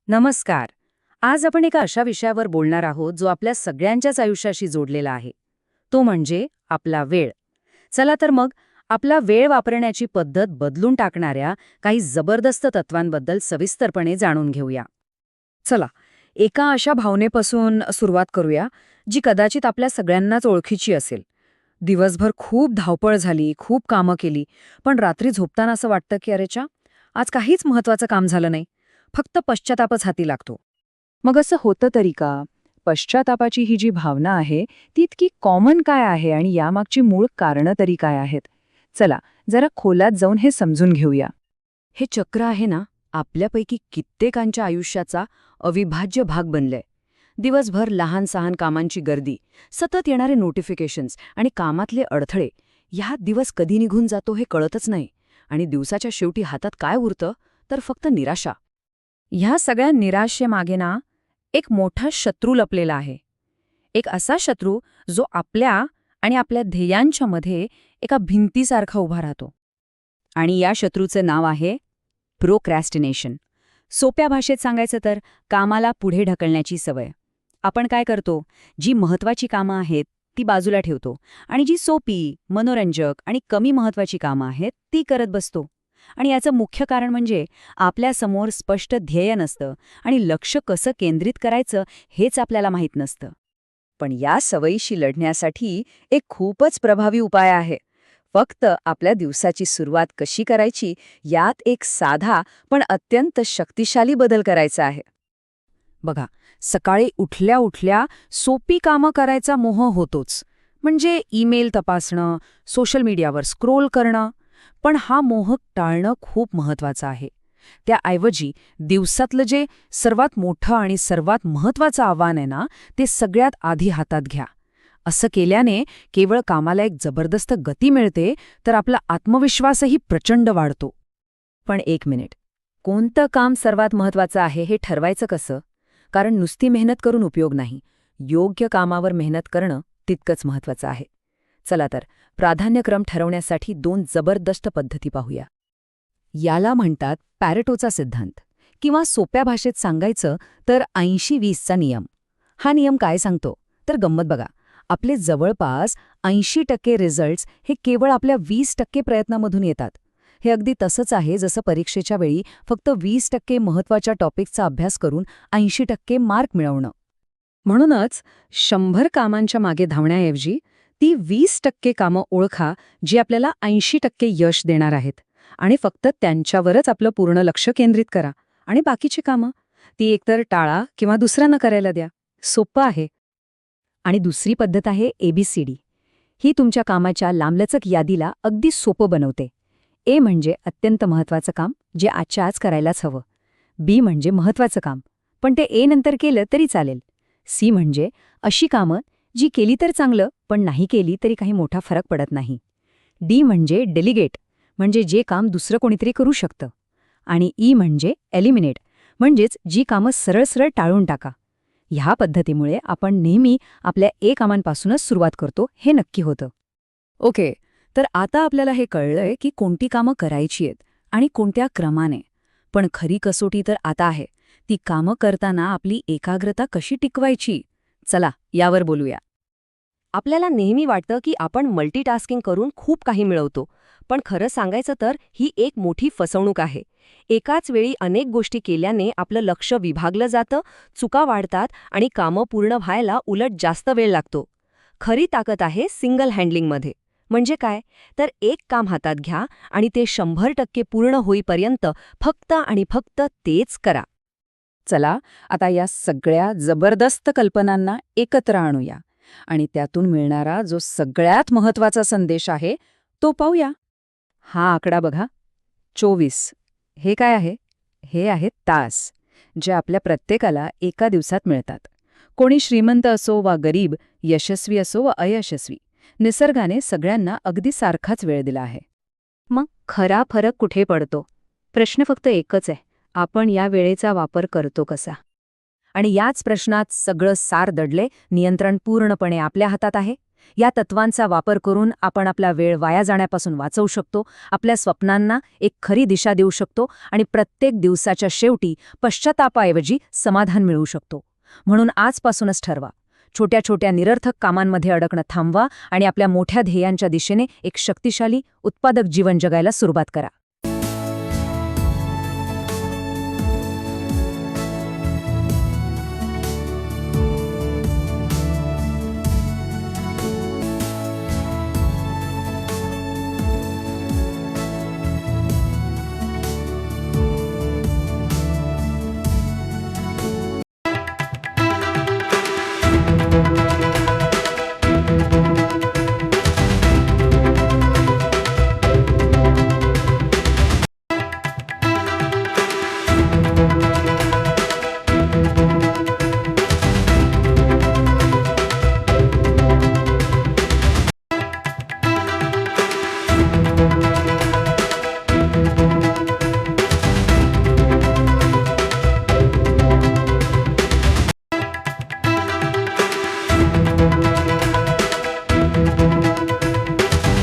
नमस्कार. आज आपण एका अशा विषयावर बोलणार आहोत जो आपल्या सगळ्यांच्याच आयुष्याशी जोडलेला आहे. तो म्हणजे आपला वेळ. चला तर मग आपला वेळ वापरण्याची पद्धत बदलून टाकणाऱ्या काही जबरदस्त तत्वांबद्दल सविस्तरपणे जाणून घेऊया. चला, एका अशा भावनेपासून सुरुवात करूया जी कदाचित आपल्या सगळ्यांनाच ओळखीची असेल. दिवसभर खूप धावपळ झाली, खूप कामं केली, पण रात्री झोपताना असं वाटतं की अरेच्या, आज काहीच महत्वाचं काम झालं नाही. फक्त पश्चातापच हाती लागतो. मग असं होतं तरी का? पश्चातापाची ही जी भावना आहे ती इतकी कॉमन काय आहे आणि यामागची मूळ कारणं तरी काय आहेत? चला, जरा खोलात जाऊन हे समजून घेऊया. हे चक्र आहे ना, आपल्यापैकी कित्येकांच्या आयुष्याचा अविभाज्य भाग बनलंय. दिवसभर लहान सहान कामांची गर्दी, सतत येणारे नोटिफिकेशन्स आणि कामातले अडथळे, ह्यात दिवस कधी निघून जातो हे कळतच नाही. आणि दिवसाच्या शेवटी हातात काय उरतं तर फक्त निराशा. ह्या सगळ्या निराशेमागे ना एक मोठा शत्रू लपलेला आहे. एक असा शत्रू जो आपल्या आणि आपल्या ध्येयांच्या मध्ये एका भिंतीसारखा उभा राहतो. आणि या शत्रूचं नाव आहे प्रोक्रॅस्टिनेशन. सोप्या भाषेत सांगायचं तर कामाला पुढे ढकलण्याची सवय. आपण काय करतो? जी महत्वाची कामं आहेत ती बाजूला ठेवतो आणि जी सोपी, मनोरंजक आणि कमी महत्वाची कामं आहेत ती करत बसतो. आणि याचं मुख्य कारण म्हणजे आपल्यासमोर स्पष्ट ध्येय नसतं आणि लक्ष कसं केंद्रित करायचं हेच आपल्याला माहीत नसतं. पण या सवयीशी लढण्यासाठी एक खूपच प्रभावी उपाय आहे. फक्त आपल्या दिवसाची सुरुवात कशी करायची यात एक साधा पण अत्यंत शक्तिशाली बदल करायचा आहे. बघा, सकाळी उठल्या उठल्या सोपी कामं करायचा मोह होतोच. म्हणजे ईमेल तपासणं, सोशल मीडियावर स्क्रोल करणं. पण हा मोह टाळणं खूप महत्वाचं आहे. त्याऐवजी दिवसातलं जे सर्वात मोठं आणि सर्वात महत्वाचं आव्हान आहे ना, ते सगळ्यात आधी हातात घ्या. असं केल्याने केवळ कामाला एक जबरदस्त गती मिळते, तर आपला आत्मविश्वासही प्रचंड वाढतो. पण एक मिनिट, कोणतं काम सर्वात महत्वाचं आहे हे ठरवायचं कसं? कारण नुसती मेहनत करून उपयोग नाही. योग्य कामावर मेहनत करणं तितकंच महत्वाचं आहे. चला तर, प्राधान्यक्रम ठरवण्यासाठी 2 जबरदस्त पद्धती पाहूया. याला म्हणतात पॅरेटोचा सिद्धांत, किंवा सोप्या भाषेत सांगायचं तर 80-20चा नियम. हा नियम काय सांगतो? तर गंमत बघा, आपले जवळपास 80% रिझल्ट्स हे केवळ आपल्या 20% प्रयत्नामधून येतात. हे अगदी तसंच आहे जसं परीक्षेच्या वेळी फक्त 20% महत्त्वाच्या टॉपिकचा अभ्यास करून 80% मार्क मिळवणं. म्हणूनच 100 कामांच्या मागे धावण्याऐवजी ती 20% कामं ओळखा जी आपल्याला 80% यश देणार आहेत, आणि फक्त त्यांच्यावरच आपलं पूर्ण लक्ष केंद्रित करा. आणि बाकीची कामं ती एकतर टाळा किंवा दुसऱ्यांना करायला द्या. सोपं आहे. आणि दुसरी पद्धत आहे ABCD. ही तुमच्या कामाच्या लांबलचक यादीला अगदी सोपं बनवते. ए म्हणजे अत्यंत महत्त्वाचं काम जे आजच्या आज करायलाच हवं. बी म्हणजे महत्त्वाचं काम, पण ते ए नंतर केलं तरी चालेल. सी म्हणजे अशी कामं जी केली तर चांगलं, पण नाही केली तरी काही मोठा फरक पडत नाही. डी म्हणजे डेलिगेट, म्हणजे जे काम दुसरं कोणीतरी करू शकतं. आणि ई म्हणजे एलिमिनेट, म्हणजेच जी कामं सरळ सरळ टाळून टाका. ह्या पद्धतीमुळे आपण नेहमी आपल्या ए कामांपासूनच सुरुवात करतो हे नक्की होतं. ओके, तर आता आपल्याला हे कळलंय की कोणती कामं करायची आहेत आणि कोणत्या क्रमाने. पण खरी कसोटी तर आता आहे, ती कामं करताना आपली एकाग्रता कशी टिकवायची. चला, यावर बोलूया. आपल्याला नेहमी वाटतं की आपण मल्टीटास्किंग करून खूप काही मिळवतो, पण खरं सांगायचं तर ही एक मोठी फसवणूक आहे. एकाच वेळी अनेक गोष्टी केल्याने आपलं लक्ष विभागलं जातं, चुका वाढतात आणि कामं पूर्ण व्हायला उलट जास्त वेळ लागतो. खरी ताकद आहे सिंगल हँडलिंगमध्ये. म्हणजे काय? तर एक काम हातात घ्या आणि ते 100% पूर्ण होईपर्यंत फक्त आणि फक्त तेच करा. चला, आता या सगळ्या जबरदस्त कल्पनांना एकत्र आणूया आणि त्यातून मिळणारा जो सगळ्यात महत्त्वाचा संदेश आहे तो पाहूया. हा आकडा बघा, 24. हे काय आहे? हे आहेत तास, जे आपल्या प्रत्येकाला एका दिवसात मिळतात. कोणी श्रीमंत असो वा गरीब, यशस्वी असो वा अयशस्वी, निसर्गाने सगळ्यांना अगदी सारखाच वेळ दिला आहे. मग खरा फरक कुठे पडतो? प्रश्न फक्त एकच आहे, आपण या वेळेचा वापर करतो कसा? आणि याच प्रश्नात सगळं सार दडले. नियंत्रण पूर्णपणे आपल्या हातात आहे. या तत्वांचा वापर करून आपण आपला वेळ वाया जाण्यापासून वाचवू शकतो, आपल्या स्वप्नांना एक खरी दिशा देऊ शकतो आणि प्रत्येक दिवसाच्या शेवटी पश्चातापाऐवजी समाधान मिळवू शकतो. म्हणून आजपासूनच ठरवा, छोट्या छोट्या निरर्थक कामांमध्ये अडकणं थांबवा आणि आपल्या मोठ्या ध्येयांच्या दिशेने एक शक्तिशाली, उत्पादक जीवन जगायला सुरुवात करा.